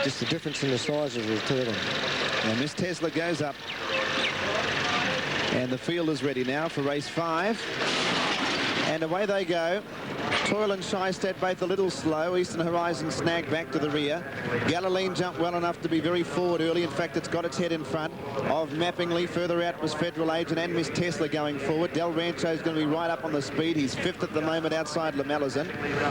Just the difference in the size of the two of them. And Miss Tesla goes up. And the field is ready now for race 5. And away they go. Toil and Shystad both a little slow. Eastern Horizon snagged back to the rear. Galileen jumped well enough to be very forward early. In fact, it's got its head in front of Mappingly. Further out was Federal Agent and Miss Tesla going forward. Del Rancho is going to be right up on the speed. He's 5th at the moment outside Lamelazin.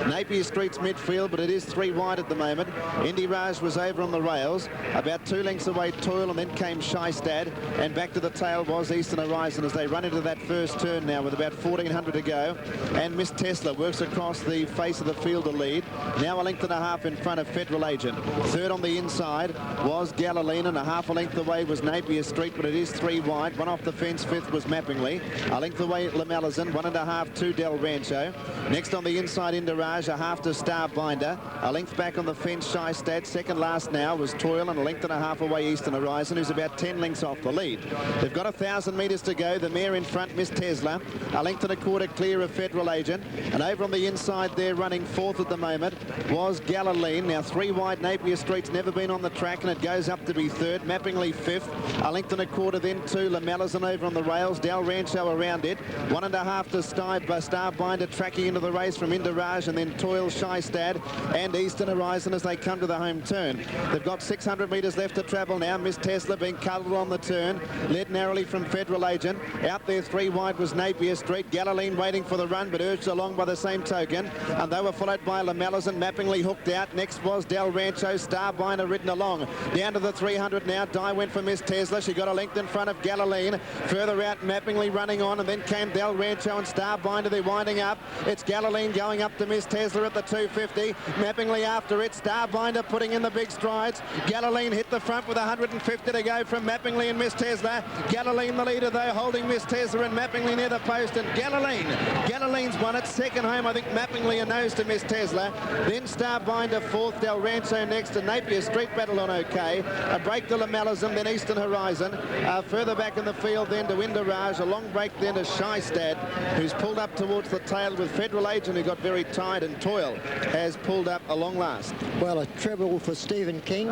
Napier Street's midfield, but it is 3 wide at the moment. Indy Raj was over on the rails. About 2 lengths away, Toil, and then came Shystad. And back to the tail was Eastern Horizon as they run into that first turn now with about 1,400 to go. And Miss Tesla works across the face of the field to lead. Now a length and a half in front of Federal Agent. Third on the inside was Galileen, and a half a length away was Napier Street, but it is 3 wide. 1 off the fence, 5th was Mappingly. A length away Lamelazin, 1.5 to Del Rancho. Next on the inside Indiraj, a half to Starbinder. A length back on the fence Shystad. Second last now was Toil, and a length and a half away Eastern Horizon, who's about 10 lengths off the lead. They've got 1,000 metres to go. The mare in front, Miss Tesla. A length and a quarter clear of Federal Agent. And over on the inside there, running 4th at the moment, was Galileen. Now 3 wide, Napier Street's never been on the track, and it goes up to be 3rd. Mappingly 5th. A length and a quarter then to Lamelazin over on the rails. Del Rancho around it. 1.5 to Starbinder tracking into the race from Indiraj, and then Toil, Shystad and Eastern Horizon as they come to the home turn. They've got 600 metres left to travel now. Miss Tesla being covered on the turn. Led narrowly from Federal Agent. Out there 3 wide was Napier Street. Galileen waiting for the run, but urged along by the same token. And they were followed by Lamelazin. Mappingly hooked out. Next was Del Rancho. Starbinder ridden along. Down to the 300 now. Di went for Miss Tesla. She got a length in front of Galileen. Further out, Mappingly running on, and then came Del Rancho and Starbinder. They're winding up. It's Galileen going up to Miss Tesla at the 250. Mappingly after it. Starbinder putting in the big strides. Galileen hit the front with 150 to go from Mappingly and Miss Tesla. Galileen the leader though, holding Miss Tesla and Mappingly near the post, and Galileen's won it. Second home, I think Mappingly a nose to Miss Tesla. Then Starbinder 4th, Del Rancho next, and Napier Street battled on okay. A break to Lamelazin, then Eastern Horizon. Further back in the field then to Indiraj. A long break then to Shystad, who's pulled up towards the tail with Federal Agent, who got very tight, and Toil has pulled up a long last. Well, a treble for Stephen King.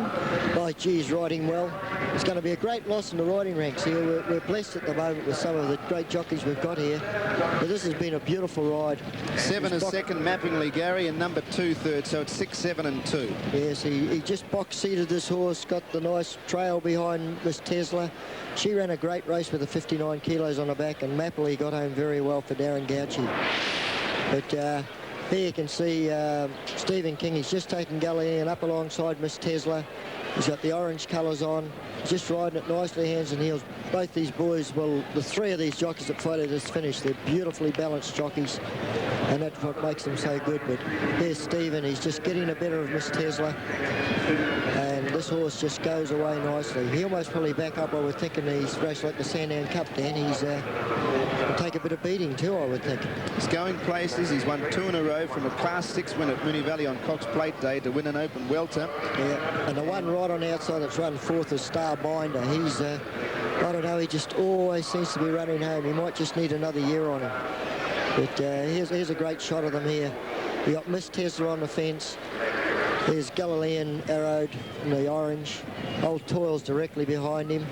By geez, riding well. It's going to be a great loss in the riding ranks here. We're blessed at the moment with some of the great jockeys we've got here. But this has been a beautiful ride. 7 is second, Mappingly, Gary, and number 2 third, so it's 6, 7 and 2. Yes, he just box-seated this horse, got the nice trail behind Miss Tesla. She ran a great race with the 59 kilos on her back, and Mappingly got home very well for Darren Gauci. But here you can see Stephen King. He's just taken Galileen up alongside Miss Tesla. He's got the orange colours on, just riding it nicely, hands and heels. Both these boys, well, the 3 of these jockeys that followed this finish, they're beautifully balanced jockeys, and that's what makes them so good. But here's Stephen, he's just getting the better of Miss Tesla, and this horse just goes away nicely. He almost probably back up, I would think, in these races like the Sandown Cup, Dan. He's will take a bit of beating too, I would think. He's going places. He's won 2 in a row, from a Class 6 win at Moonee Valley on Cox Plate Day to win an open welter. Yeah, and the one right on the outside that's run 4th is Starbinder. He's, I don't know, he just always seems to be running home. He might just need another year on him. But here's a great shot of them here. We got Miss Tesla on the fence. There's Galileen arrowed in the orange. Old Toil's directly behind him.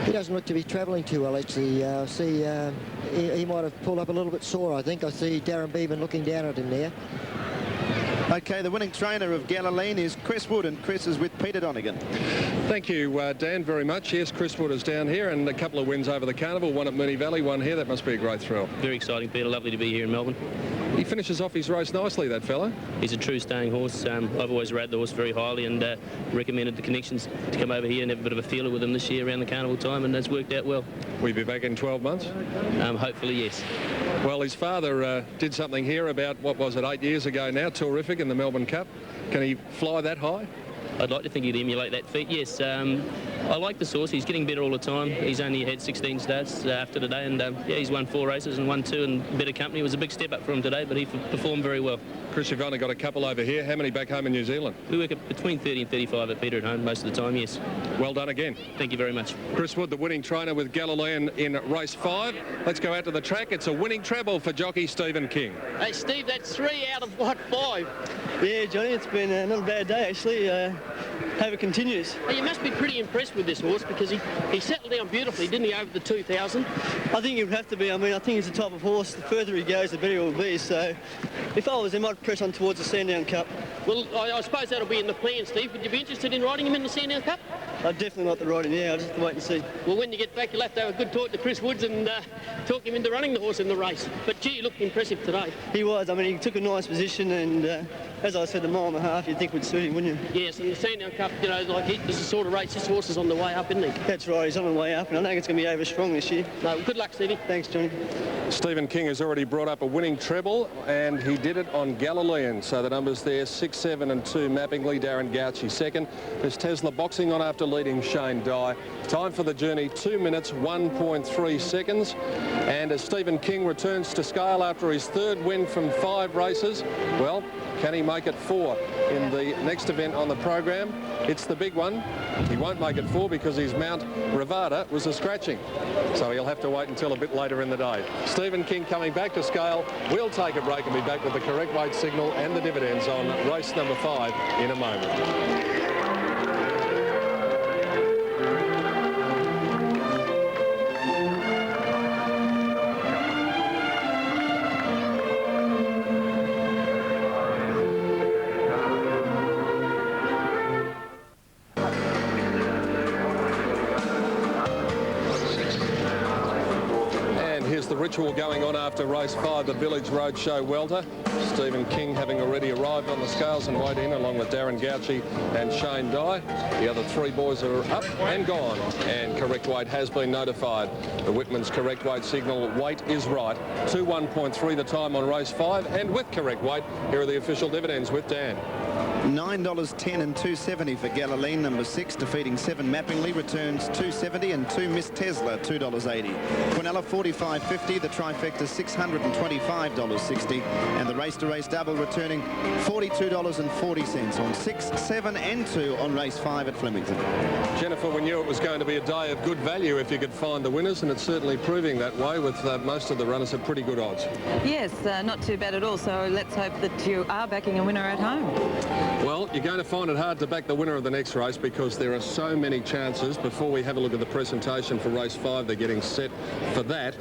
He doesn't look to be travelling too well, actually. See, he might have pulled up a little bit sore, I think. I see Darren Beeman looking down at him there. Okay, the winning trainer of Galileen is Chris Wood, and Chris is with Peter Donegan. Thank you, Dan, very much. Yes, Chris Wood is down here, and a couple of wins over the carnival. One at Moonee Valley, one here. That must be a great thrill. Very exciting, Peter. Lovely to be here in Melbourne. He finishes off his race nicely, that fella. He's a true staying horse. I've always rated the horse very highly, and recommended the connections to come over here and have a bit of a feeler with him this year around the carnival time, and that's worked out well. Will you be back in 12 months? Hopefully, yes. Well, his father did something here about, what was it, 8 years ago now, terrific in the Melbourne Cup. Can he fly that high? I'd like to think he'd emulate that feat, yes. I like this horse. He's getting better all the time. He's only had 16 starts after today, and yeah, he's won 4 races and won 2 in better company. It was a big step up for him today, but he performed very well. Chris, you've only got a couple over here. How many back home in New Zealand? We work at between 30 and 35 at Peter at home most of the time, yes. Well done again. Thank you very much. Chris Wood, the winning trainer with Galileen in race 5. Let's go out to the track. It's a winning treble for jockey Stephen King. Hey, Steve, that's 3 out of, what, 5? Yeah, Johnny, it's been not a bad day, actually. Hope it continues. Well, you must be pretty impressed with this horse because he settled down beautifully, didn't he, over the 2,000? I think he would have to be. I mean, I think he's the type of horse, the further he goes, the better he will be. So if I was him, I'd press on towards the Sandown Cup. Well, I suppose that'll be in the plan, Steve. Would you be interested in riding him in the Sandown Cup? I'd definitely like the riding, yeah. I'll just have to wait and see. Well, when you get back, you'll have to have a good talk to Chris Woods and talk him into running the horse in the race. But, gee, he looked impressive today. He was. I mean, he took a nice position and, as I said, the mile and a half you'd think would suit him, wouldn't you? Yes, and the Sandown Cup, you know, like this is the sort of race this horse is on the way up, isn't he? That's right. He's on the way up, and I think it's going to be over strong this year. No, good luck, Stevie. Thanks, Johnny. Stephen King has already brought up a winning treble, and he did it on Galilean. So the numbers there, 6, 7 and 2 mappingly. Darren Gauci second. There's Tesla boxing on after leading Shane Dye. Time for the journey, 2 minutes, 1.3 seconds. And as Stephen King returns to scale after his third win from 5 races, well, can he make it 4 in the next event on the program? It's the big one. He won't make it 4 because his Mount Revada was a scratching. So he'll have to wait until a bit later in the day. Stephen King coming back to scale. We'll take a break and be back with the correct weight signal and the dividends on race number 5 in a moment. The ritual going on after race 5, the Village Roadshow Welter. Stephen King having already arrived on the scales and weighed in along with Darren Gauci and Shane Dye. The other 3 boys are up and gone, and correct weight has been notified. The Whitman's correct weight signal, weight is right. 2:1.3 the time on race 5, and with correct weight, here are the official dividends with Dan. $9.10 and $2.70 for Galilean, number 6, defeating 7 Mappingly, returns $2.70, and 2 Miss Tesla, $2.80. Quinella, $45.50, the trifecta, $625.60, and the race-to-race double returning $42.40 on 6, 7 and 2 on race 5 at Flemington. Jennifer, we knew it was going to be a day of good value if you could find the winners, and it's certainly proving that way with most of the runners at pretty good odds. Yes, not too bad at all, so let's hope that you are backing a winner at home. Well, you're going to find it hard to back the winner of the next race because there are so many chances. Before we have a look at the presentation for race 5, they're getting set for that.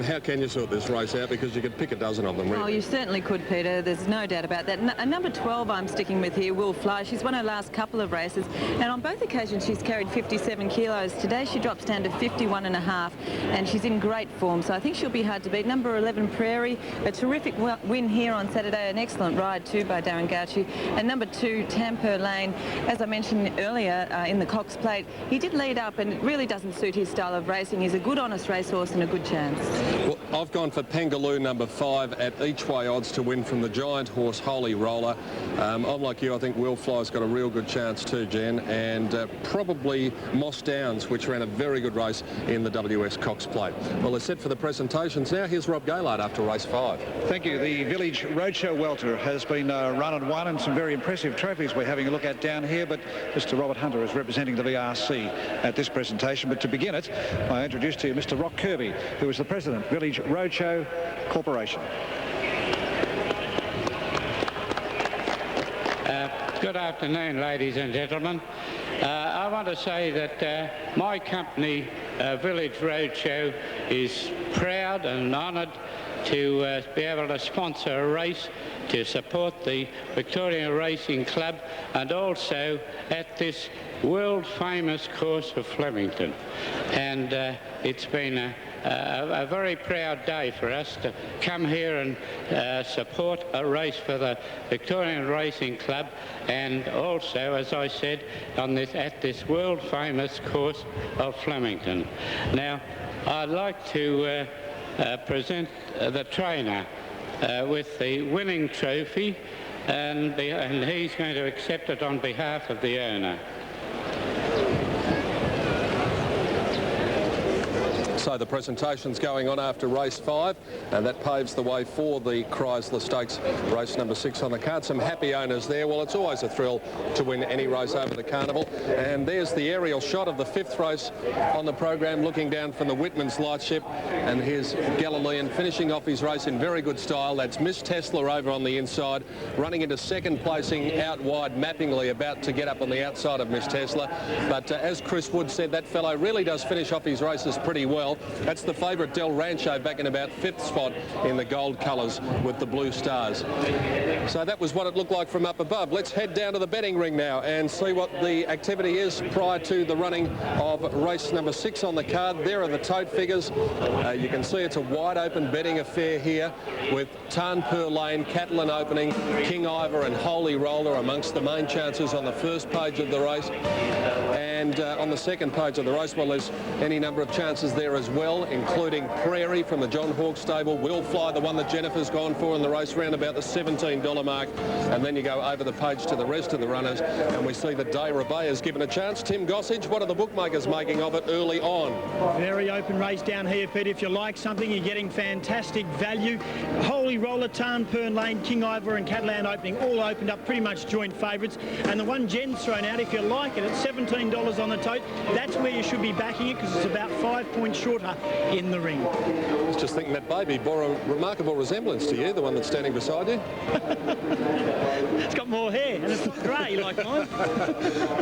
How can you sort this race out? Because you could pick a dozen of them, really. Oh, you certainly could, Peter. There's no doubt about that. Number 12 I'm sticking with here, Will Fly. She's won her last couple of races, and on both occasions she's carried 57 kilos. Today she drops down to 51.5, and she's in great form, so I think she'll be hard to beat. Number 11, Prairie, a terrific win here on Saturday, an excellent ride too by Darren Gauci. And number 2, Tamper Lane, as I mentioned earlier in the Cox Plate, he did lead up, and it really doesn't suit his style of racing. He's a good, honest racehorse and a good chance. Well, I've gone for Pengaloo, number 5, at each way odds to win from the giant horse Holy Roller. I'm like you, I think Will Fly's got a real good chance too, Jen, and probably Moss Downs, which ran a very good race in the WS Cox Plate. Well, they're set for the presentations now. Here's Rob Gaylard after race 5. Thank you. The Village Roadshow Welter has been run and won, and some very impressive trophies we're having a look at down here, but Mr. Robert Hunter is representing the VRC at this presentation. But to begin it, I introduce to you Mr. Rock Kirby, who is the President, Village Roadshow Corporation. Good afternoon, ladies and gentlemen. I want to say that my company, Village Roadshow, is proud and honoured to be able to sponsor a race to support the Victorian Racing Club, and also at this world famous course of Flemington. And it's been a very proud day for us to come here and support a race for the Victorian Racing Club, and also, as I said, at this world famous course of Flemington. Now, I'd like to present the trainer with the winning trophy, and he's going to accept it on behalf of the owner. So the presentation's going on after race 5, and that paves the way for the Chrysler Stakes, race number 6 on the card. Some happy owners there. Well, it's always a thrill to win any race over the carnival. And there's the aerial shot of the 5th race on the program, looking down from the Whitman's Lightship. And here's Galilean finishing off his race in very good style. That's Miss Tesla over on the inside, running into second placing out wide, Mappingly about to get up on the outside of Miss Tesla. But as Chris Wood said, that fellow really does finish off his races pretty well. That's the favourite Del Rancho back in about 5th spot in the gold colours with the blue stars. So that was what it looked like from up above. Let's head down to the betting ring now and see what the activity is prior to the running of race number 6 on the card. There are the tote figures. You can see it's a wide open betting affair here with Tarnpur Lane, Catalan Opening, King Ivor and Holy Roller amongst the main chances on the first page of the race. And on the second page of the race, well, there's any number of chances there as well, including Prairie from the John Hawke stable, Will Fly, the one that Jennifer's gone for in the race, round about the $17 mark. And then you go over the page to the rest of the runners, and we see that Day Rabat has given a chance. Tim Gossage, what are the bookmakers making of it early on? Very open race down here, Pete. If you like something, you're getting fantastic value. Holy Roller, Tarnpur Lane, King Ivor and Catalan Opening all opened up, pretty much joint favourites. And the one Jen's thrown out, if you like it, it's $17 on the tote. That's where you should be backing it, because it's about 5 points shorter in the ring. I was just thinking that baby bore a remarkable resemblance to you, the one that's standing beside you. It's got more hair and it's not grey like mine.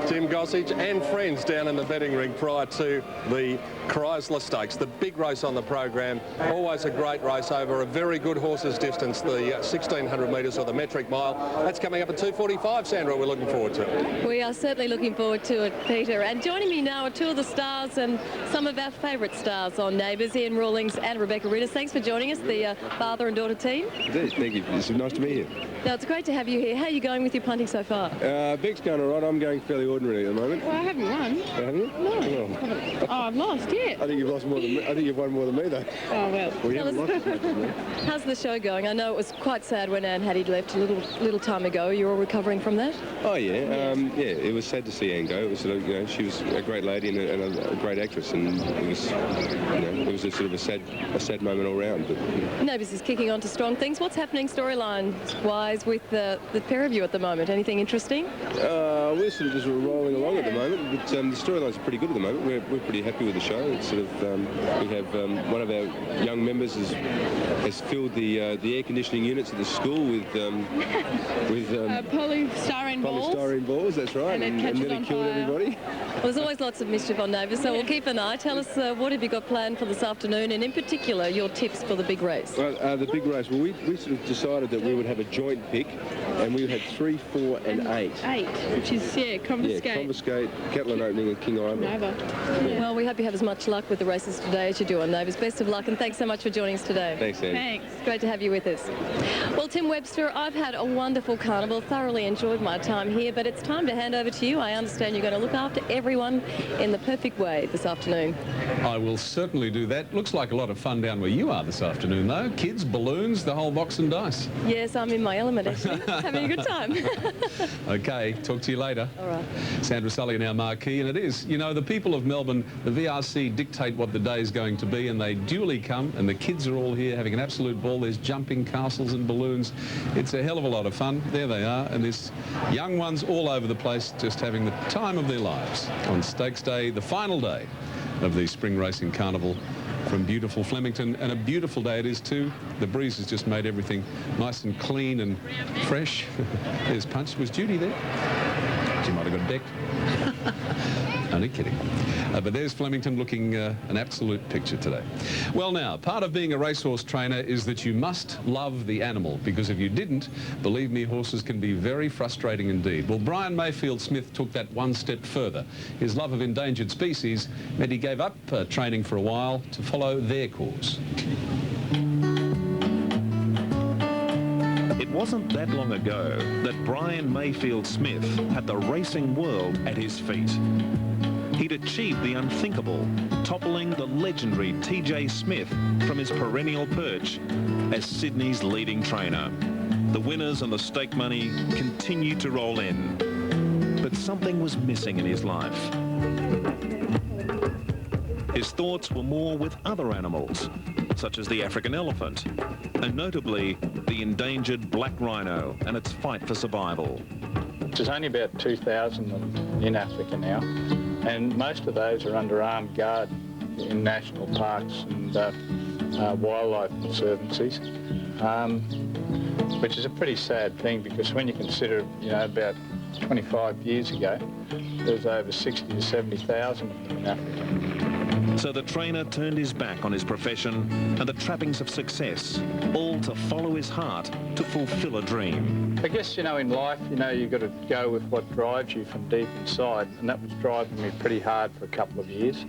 Tim Gossage and friends down in the betting ring prior to the Chrysler Stakes, the big race on the program. Always a great race over a very good horse's distance, the 1,600 metres or the metric mile. That's coming up at 2:45, Sandra. We're looking forward to it. We are certainly looking forward to it, Peter. And joining me now are two of the stars and some of our favourite stars on Neighbours, Ian Rawlings and Rebecca Rittis. Thanks for joining us, the father and daughter team. Indeed, thank you. It's nice to be here. Now, it's great to have you here. How are you going with your punting so far? Beck's going all right. I'm going fairly ordinary at the moment. Well, I haven't won. Haven't you? No. Oh, I've lost, yeah. I think you've lost more than me. I think you've won more than me, though. Oh, well. You haven't lost as much as me. How's the show going? I know it was quite sad when Anne Haddie left a little time ago. You're all recovering from that? Oh, yeah. Yeah, it was sad to see Anne go. It was sort of, you know, she was a great lady and a great actress, and it was, you know, it was a sort of a sad moment all round. But, you know. Neighbours is kicking on to strong things. What's happening storyline-wise with the pair of you at the moment? Anything interesting? We're sort of just rolling along at the moment, but the storylines are pretty good at the moment. We're pretty happy with the show. It's sort of we have one of our young members has filled the air conditioning units at the school with polystyrene balls. That's right, and nearly killed everybody. Well, there's always lots of mischief on Neighbours, so we'll keep an eye. Tell us what have you got planned for this afternoon, and in particular your tips for the big race. Well, the big race. Well, we sort of decided that we would have a joint pick, and we had 3, 4, and 8. 8, which is Confiscate. Yeah, Confiscate, Catalan Opening, and King Ivor. Yeah. Well, we hope you have as much luck with the races today as you do on Neighbours. Best of luck, and thanks so much for joining us today. Thanks, Anne. Thanks. Great to have you with us. Well, Tim Webster, I've had a wonderful carnival, thoroughly enjoyed my time here, but it's time to hand over to you. I understand you're going to look after everyone in the perfect way this afternoon. I will certainly do that. Looks like a lot of fun down where you are this afternoon, though. Kids, balloons, the whole box and dice. Yes, I'm in my element, actually. Having a good time. OK, talk to you later. All right. Sandra Sully in our marquee, and it is, you know, the people of Melbourne, the VRC dictate what the day is going to be, and they duly come, and the kids are all here having an absolute ball. There's jumping castles and balloons. It's a hell of a lot of fun. There they are, and there's young ones all over the place just having the time of their lives on Stakes Day, the final day of the Spring Racing Carnival from beautiful Flemington, and a beautiful day it is too. The breeze has just made everything nice and clean and fresh. There's Punch. Was Judy there? She might have got decked. Only kidding. But there's Flemington looking an absolute picture today. Well, now, part of being a racehorse trainer is that you must love the animal, because if you didn't, believe me, horses can be very frustrating indeed. Well, Brian Mayfield Smith took that one step further. His love of endangered species meant he gave up training for a while to follow their cause. It wasn't that long ago that Brian Mayfield Smith had the racing world at his feet. He'd achieved the unthinkable, toppling the legendary TJ Smith from his perennial perch as Sydney's leading trainer. The winners and the stake money continued to roll in, but something was missing in his life. His thoughts were more with other animals, such as the African elephant, and notably the endangered black rhino and its fight for survival. There's only about 2,000 in Africa now, and most of those are under armed guard in national parks and wildlife conservancies, which is a pretty sad thing, because when you consider, you know, about 25 years ago, there was over 60 to 70,000 of them in Africa. So the trainer turned his back on his profession and the trappings of success, all to follow his heart to fulfill a dream. I guess, you know, in life, you know, you've got to go with what drives you from deep inside, and that was driving me pretty hard for a couple of years.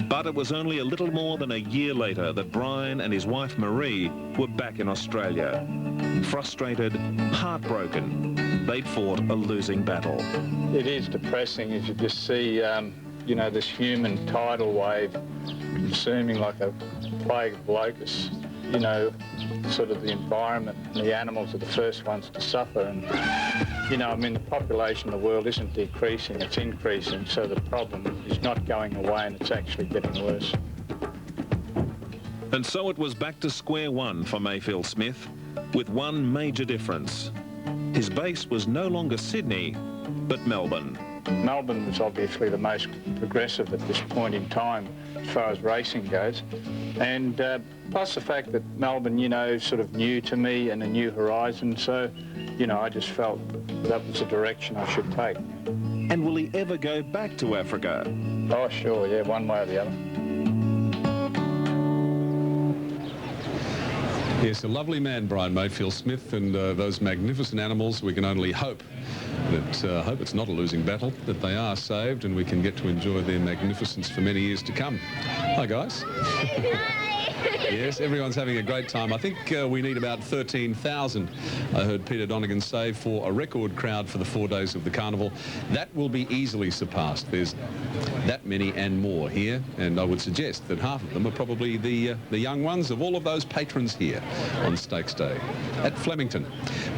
But it was only a little more than a year later that Brian and his wife Marie were back in Australia. Frustrated, heartbroken, they'd fought a losing battle. It is depressing as you just see, you know, this human tidal wave consuming like a plague of locusts. You know, sort of the environment and the animals are the first ones to suffer. And, you know, I mean, the population of the world isn't decreasing, it's increasing. So the problem is not going away, and it's actually getting worse. And so it was back to square one for Mayfield Smith, with one major difference. His base was no longer Sydney, but Melbourne. Melbourne was obviously the most progressive at this point in time as far as racing goes. And plus the fact that Melbourne, you know, sort of new to me and a new horizon. So, you know, I just felt that was the direction I should take. And will he ever go back to Africa? Oh, sure, yeah, one way or the other. Yes, a lovely man, Brian Mayfield Smith, and those magnificent animals. We can only hope that, hope it's not a losing battle, that they are saved and we can get to enjoy their magnificence for many years to come. Hi, guys. Yes, everyone's having a great time. I think we need about 13,000, I heard Peter Donegan say, for a record crowd for the 4 days of the carnival. That will be easily surpassed. There's that many and more here, and I would suggest that half of them are probably the young ones of all of those patrons here on Stakes Day at Flemington.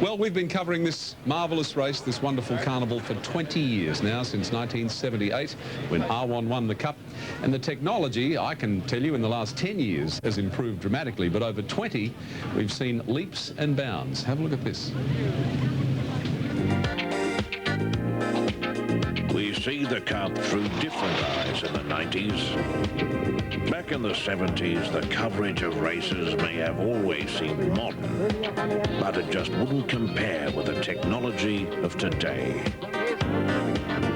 Well, we've been covering this marvellous race, this wonderful carnival, for 20 years now, since 1978, when R1 won the Cup. And the technology, I can tell you, in the last 10 years has improved dramatically, but over 20, we've seen leaps and bounds. Have a look at this. We see the Cup through different eyes in the 90s. Back in the 70s, the coverage of races may have always seemed modern, but it just wouldn't compare with the technology of today.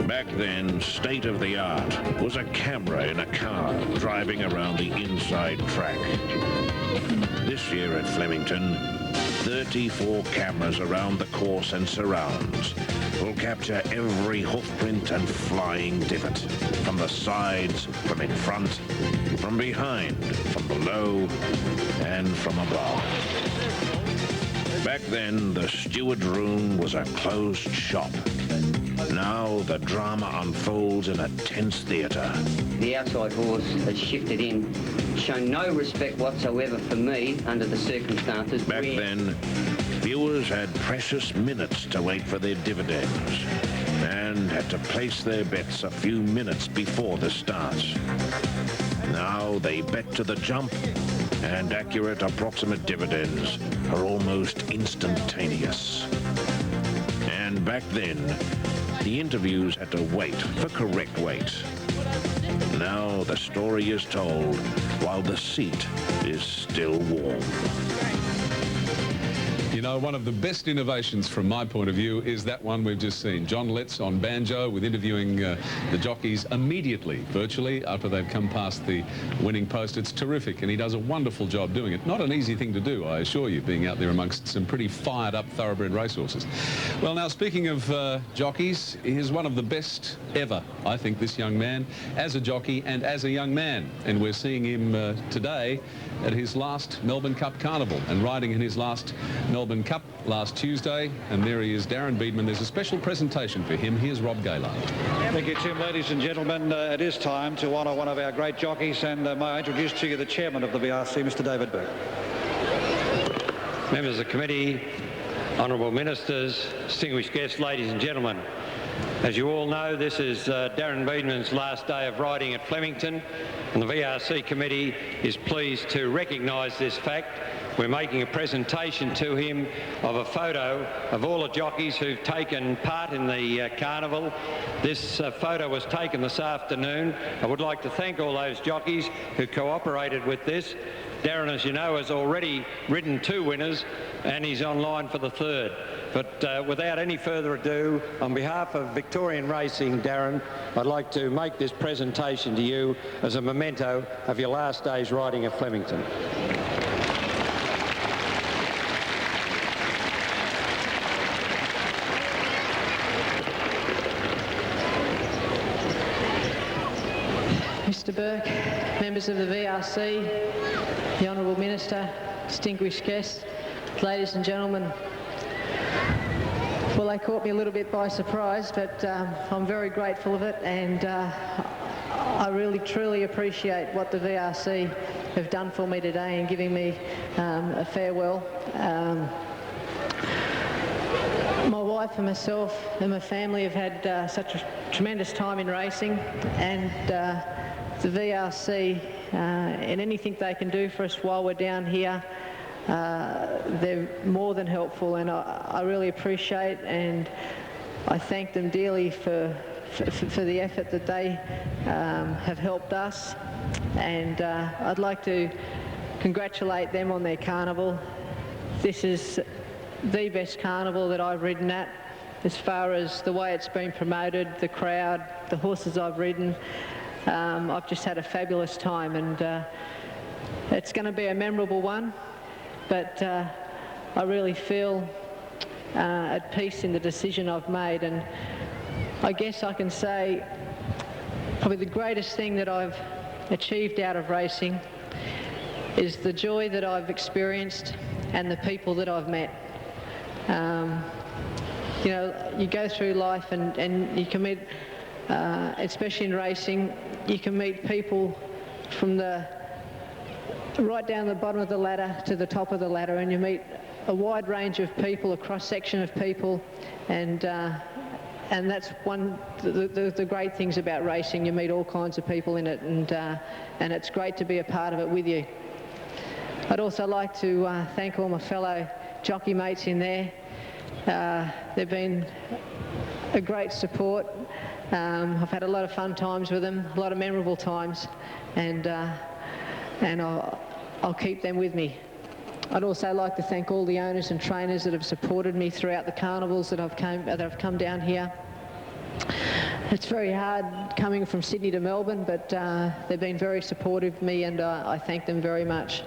Back then, state-of-the-art was a camera in a car driving around the inside track. This year at Flemington, 34 cameras around the course and surrounds will capture every hoofprint and flying divot, from the sides, from in front, from behind, from below, and from above. Back then, the steward's room was a closed shop. Now the drama unfolds in a tense theatre. The outside horse has shifted in, shown no respect whatsoever for me under the circumstances. Back then, viewers had precious minutes to wait for their dividends and had to place their bets a few minutes before the start. Now they bet to the jump, and accurate approximate dividends are almost instantaneous. And back then, the interviews had to wait for correct weight. Now the story is told while the seat is still warm. You know, one of the best innovations from my point of view is that one we've just seen. John Letts on banjo with interviewing the jockeys immediately, virtually, after they've come past the winning post. It's terrific, and he does a wonderful job doing it. Not an easy thing to do, I assure you, being out there amongst some pretty fired-up thoroughbred racehorses. Well, now, speaking of jockeys, he's one of the best ever, I think, this young man, as a jockey and as a young man. And we're seeing him today at his last Melbourne Cup Carnival and riding in his last Melbourne Cup last Tuesday, and there he is, Darren Beadman. There's a special presentation for him. Here's Rob Gaylard. Thank you, Tim. Ladies and gentlemen, it is time to honour one of our great jockeys, and may I introduce to you the chairman of the VRC, Mr. David Burke. Members of the committee, honourable ministers, distinguished guests, ladies and gentlemen. As you all know, this is Darren Beedman's last day of riding at Flemington, and the VRC committee is pleased to recognise this fact. We're making a presentation to him of a photo of all the jockeys who've taken part in the carnival. This photo was taken this afternoon. I would like to thank all those jockeys who cooperated with this. Darren, as you know, has already ridden 2 winners, and he's online for the 3rd. But without any further ado, on behalf of Victorian Racing, Darren, I'd like to make this presentation to you as a memento of your last day's riding at Flemington. Mr Burke, members of the VRC, the Honourable Minister, distinguished guests, ladies and gentlemen. Well, they caught me a little bit by surprise, but I'm very grateful of it, and I really truly appreciate what the VRC have done for me today in giving me a farewell. My wife and myself and my family have had such a tremendous time in racing, and the VRC, and anything they can do for us while we're down here, they're more than helpful, and I really appreciate, and I thank them dearly for the effort that they have helped us, and I'd like to congratulate them on their carnival. This is the best carnival that I've ridden at, as far as the way it's been promoted, the crowd, the horses I've ridden. I've just had a fabulous time, and it's going to be a memorable one, but I really feel at peace in the decision I've made, and I guess I can say probably the greatest thing that I've achieved out of racing is the joy that I've experienced and the people that I've met. You know, you go through life and you can meet, especially in racing, you can meet people from the right down the bottom of the ladder to the top of the ladder, and you meet a wide range of people, a cross-section of people, and that's one the great things about racing. You meet all kinds of people in it, and it's great to be a part of it with you. I'd also like to thank all my fellow jockey mates in there. They've been a great support. I've had a lot of fun times with them, a lot of memorable times, and I'll keep them with me. I'd also like to thank all the owners and trainers that have supported me throughout the carnivals that I've come down here. It's very hard coming from Sydney to Melbourne, but they've been very supportive of me, and I thank them very much.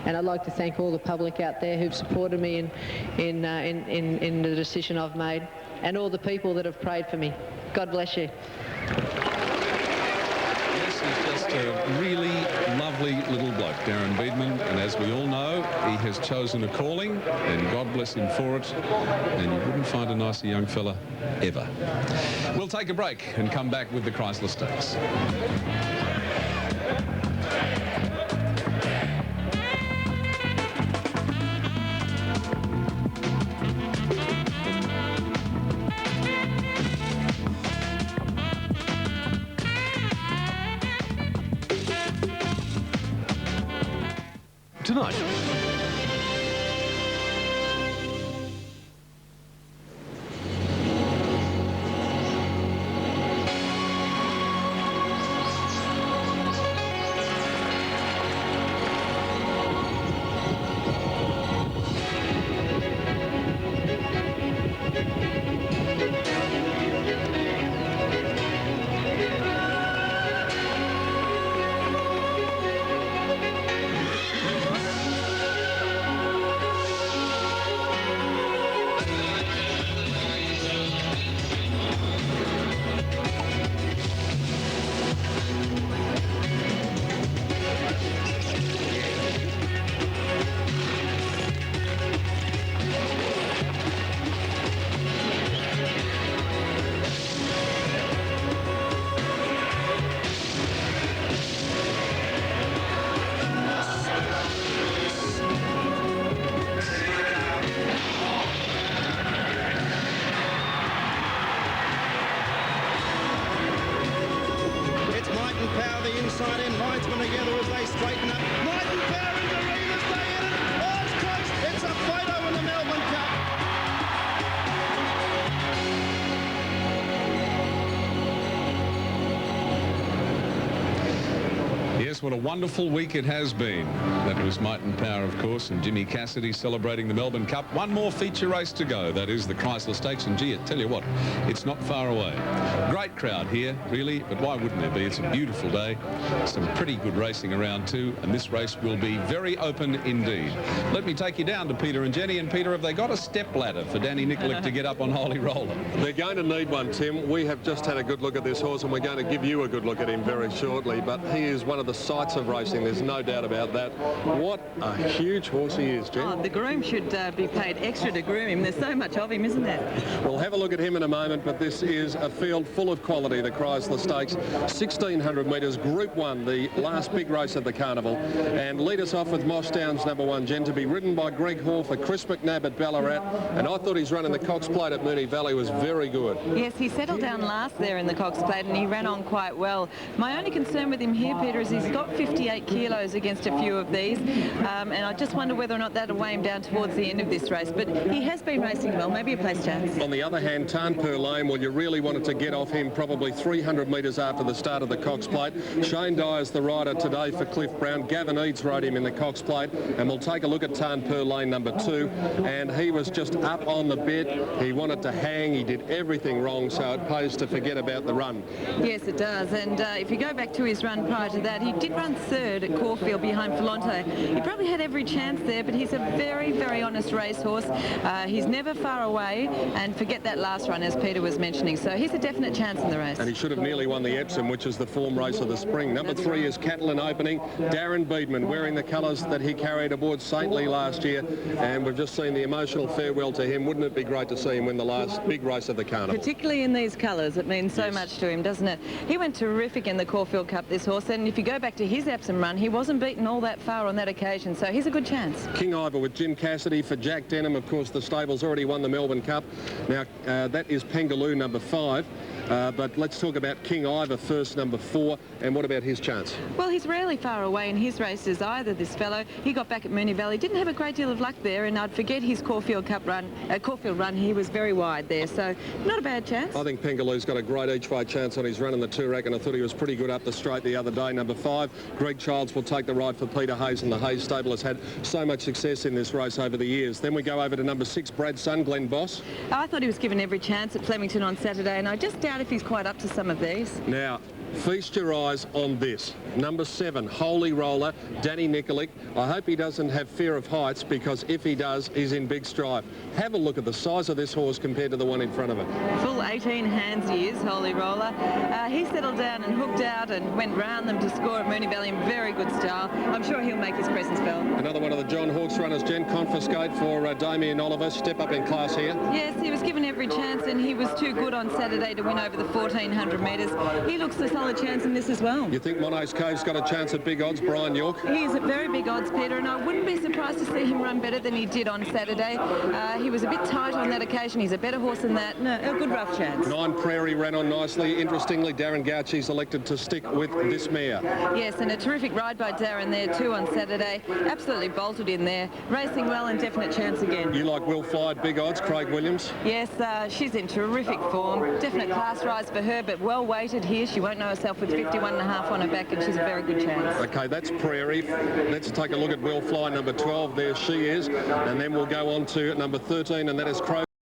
And I'd like to thank all the public out there who've supported me in the decision I've made, and all the people that have prayed for me. God bless you. This is just a really lovely little bloke, Darren Beedman, and as we all know, he has chosen a calling, and God bless him for it, and you wouldn't find a nicer young fella ever. We'll take a break and come back with the Chrysler Stakes. Tonight. inside end. Linesman together as they straighten up. Knight and Power into Remus. They hit it. Oh, it's close. It's a photo in the Melbourne Cup. Yes, what a wonderful week it has been. That was Might and Power, of course, and Jimmy Cassidy celebrating the Melbourne Cup. One more feature race to go. That is the Chrysler Stakes, and gee, I tell you what, it's not far away. Great crowd here, really, but why wouldn't there be? It's a beautiful day. Some pretty good racing around too, and this race will be very open indeed. Let me take you down to Peter and Jenny. And Peter, have they got a step ladder for Danny Nikolic to get up on Holy Roller? They're going to need one, Tim. We have just had a good look at this horse, and we're going to give you a good look at him very shortly, but he is one of the sights of racing. There's no doubt about that. What a huge horse he is, Jen. Oh, the groom should be paid extra to groom him. There's so much of him, isn't there? We'll have a look at him in a moment, but this is a field full of quality, the Chrysler Stakes. 1,600 metres, Group 1, the last big race at the Carnival. And lead us off with Moss Downs #1, Jen, to be ridden by Greg Hall for Chris McNabb at Ballarat. And I thought his run in the Cox Plate at Moonee Valley was very good. Yes, he settled down last there in the Cox Plate and he ran on quite well. My only concern with him here, Peter, is he's got 58 kilos against a few of these, and I just wonder whether or not that'll weigh him down towards the end of this race. But he has been racing well, maybe a place chance. On the other hand, Tarnpur Lane, well, you really wanted to get off him probably 300 metres after the start of the Cox Plate. Shane Dyer's the rider today for Cliff Brown. Gavin Eads rode him in the Cox Plate, and we'll take a look at Tarnpur Lane #2, and he was just up on the bit. He wanted to hang, he did everything wrong, so it pays to forget about the run. Yes, it does, and if you go back to his run prior to that, he did run third at Caulfield behind Falonte. He probably had every chance there, but he's a very, very honest racehorse. He's never far away, and forget that last run, as Peter was mentioning. So he's a definite chance in the race. And he should have nearly won the Epsom, which is the form race of the spring. #3 is Catalan Opening. Darren Beedman wearing the colours that he carried aboard Saintly last year, and we've just seen the emotional farewell to him. Wouldn't it be great to see him win the last big race of the Carnival? Particularly in these colours, it means so much to him, doesn't it? He went terrific in the Caulfield Cup, this horse, and if you go back to his Epsom run, he wasn't beaten all that far on that occasion, so he's a good chance. King Ivor with Jim Cassidy for Jack Denham. Of course, the stable's already won the Melbourne Cup. Now, that is Pengaloo #5. But let's talk about King Ivor first, #4, and what about his chance? Well, he's rarely far away in his races either, this fellow. He got back at Moonee Valley, didn't have a great deal of luck there, and I'd forget his Caulfield run, he was very wide there, so not a bad chance. I think Pengaloo's got a great each-way chance on his run in the Toorak, and I thought he was pretty good up the straight the other day. #5, Greg Childs will take the ride for Peter Hayes, and the Hayes stable has had so much success in this race over the years. Then we go over to #6, Brad's son, Glenn Boss. I thought he was given every chance at Flemington on Saturday, and I just doubt if he's quite up to some of these. Now, feast your eyes on this. #7, Holy Roller, Danny Nikolic. I hope he doesn't have fear of heights, because if he does, he's in big strife. Have a look at the size of this horse compared to the one in front of it. Full 18 hands he is, Holy Roller. He settled down and hooked out and went round them to score at Moonee Valley in very good style. I'm sure he'll make his presence felt. Another one of the John Hawkes runners, Jen, Confiscate for Damien Oliver. Step up in class here. Yes, he was given every chance, and he was too good on Saturday to win over the 1,400 metres. He looks a solid chance in this as well. You think Mono's Cave's got a chance at big odds, Brian York? He's at very big odds, Peter, and I wouldn't be surprised to see him run better than he did on Saturday. He was a bit tight on that occasion. He's a better horse than that. No, a good rough chance. 9 Prairie ran on nicely. Interestingly, Darren Gauchi's elected to stick with this mare. Yes, and a terrific ride by Darren there too on Saturday. Absolutely bolted in there. Racing well and definite chance again. You like Will Fly at big odds, Craig Williams? Yes, she's in terrific form. Definite class rise for her, but well weighted here. She won't know herself with 51.5 on her back, and she's a very good chance. Okay, that's Prairie. Let's take a look at Will Fly, #12. There she is. And then we'll go on to #13, and that is Crow